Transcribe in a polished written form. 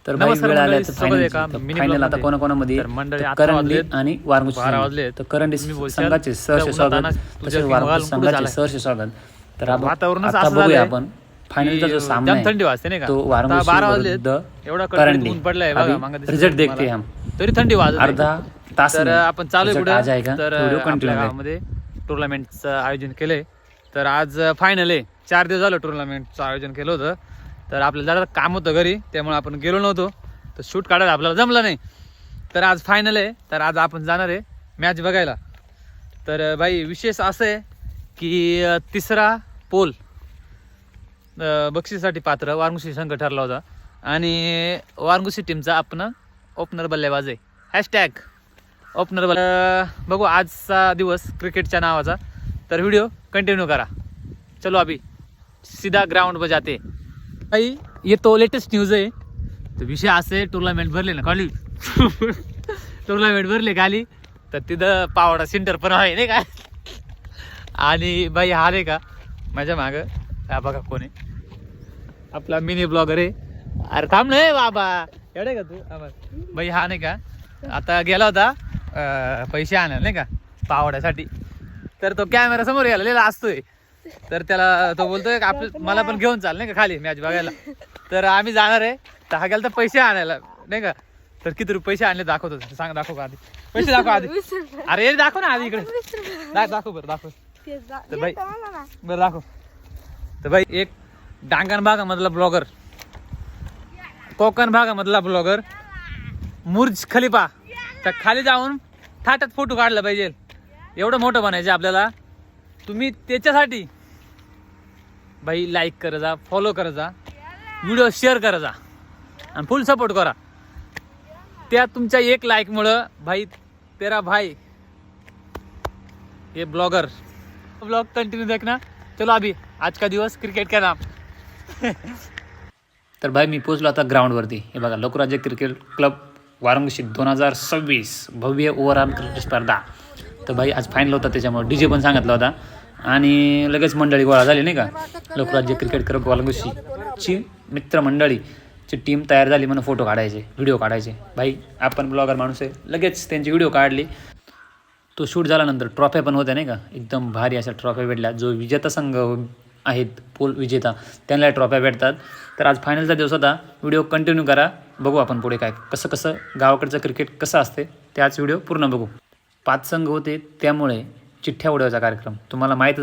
तर भाई वेळ आल्या तर फायनल आता कोणाकोणामध्ये करंडी आणि वारंगुशी. तर करंडी संघाचे सहर्ष स्वागत, तसेच वारंगुशी संघाचे सहर्ष स्वागत. तर आता बघूया आपण फायनलचा जो सामना आहे तो वारंगुशी विरुद्ध करंडी. रिजल्ट देखते हम तरी थंडी वाजत अर्धा तास आपण चालू आहे आज आहे का व्हिडिओ कंटिन्यू आहे. गावामध्ये टुर्नामेंटचं आयोजन केलंय. तर आज फायनल आहे. 4 दिवस झालं टुर्नामेंटचं आयोजन केलं होतं. तर आपल्याला जरा काम होतं घरी, त्यामुळे आपण गेलो नव्हतो. तर शूट काढायला आपल्याला जमलं नाही. तर आज फायनल आहे. तर आज आपण जाणार आहे मॅच बघायला. तर भाई विशेष असं आहे की तिसरा पोल बक्षीसाठी पात्र वारंगुशी संघ ठरला होता आणि वारंगुशी टीमचा आपण ओपनर बल्लेबाज आहे. हॅशटॅग ओपनर बघू आजचा दिवस क्रिकेटच्या नावाचा. तर व्हिडिओ कंटिन्यू करा. चलो अभी सीधा ग्राउंड पर जाते. भाई ये तो लेटेस्ट न्यूज आहे. तर विषय असे टुर्नामेंट भरले ना खाली टुर्नामेंट भरले खाली. तर तिथं पावडा सेंटर पण आहे नाही का. आणि भाई हा नाही का माझ्या मागं हा बघा कोण आहे, आपला मिनी ब्लॉगर आहे. अरे थांब नाही बाबा एवढे का तू. भाई हा नाही का आता गेला होता पैसे आणायला नाही का पावड्यासाठी. तर तो कॅमेरा समोर गेलेला असतोय. तर त्याला तो बोलतोय आपलं मला पण घेऊन चाल नाही का खाली मॅच बघायला. तर आम्ही जाणार आहे. तर हा गेला तर पैसे आणायला नाही का. तर किती रुपये पैसे आणले दाखवतो. सांग दाखव का आधी पैसे दाखव आधी. अरे दाखव ना आधी इकडे दाखव बरं दाखव. तर भाई बरं दाखव. तर भाई एक डांगण भागामधला ब्लॉगर, कोकण भागामधला ब्लॉगर मुर्ज खलिफा. तर खाली जाऊन थाटात फोटो काढला पाहिजे. एवढं मोठं बनायचं आपल्याला. तुम्ही त्याच्यासाठी भाई लाईक करा जा, फॉलो करा जा, व्हिडिओ शेअर करा जा आणि फुल सपोर्ट करा. त्या तुमच्या एक लाईकमुळं भाई तेरा भाई ये ब्लॉगर ब्लॉग कंटिन्यू देखना. चलो अभी आज का दिवस क्रिकेट का नाम. तर भाई मी पोहोचलो आता ग्राउंडवरती. हे बघा लोकराज्य क्रिकेट क्लब वारंगुशी 2026 भव्य ओव्हरऑल क्रिकेट स्पर्धा. तर भाई आज फायनल होता, त्याच्यामुळे DJ पण सांगितला होता आणि लगेच मंडळी गोळा झाली नाही का. लोकराज्य क्रिकेट क्लब वारंगुशीची मित्रमंडळीची टीम तयार झाली म्हणून फोटो काढायचे, व्हिडिओ काढायचे. भाई आपण ब्लॉगर माणूस आहे, लगेच त्यांची व्हिडिओ काढली. तो शूट झाल्यानंतर ट्रॉफ्या पण होत्या नाही का. एकदम भारी अशा ट्रॉफ्या भेटल्या. जो विजेता संघ आहेत पोल विजेता त्यांना ट्रॉफ्या भेटतात. तर आज फायनलचा दिवस होता. व्हिडिओ कंटिन्यू करा. बघू आपण पुढे काय कसं गावाकडचं क्रिकेट कसं असते त्याच व्हिडिओ पूर्ण बघू. 5 संघ होते त्यामुळे चिठ्ठ्या उडवायचा कार्यक्रम तुम्हाला माहीतच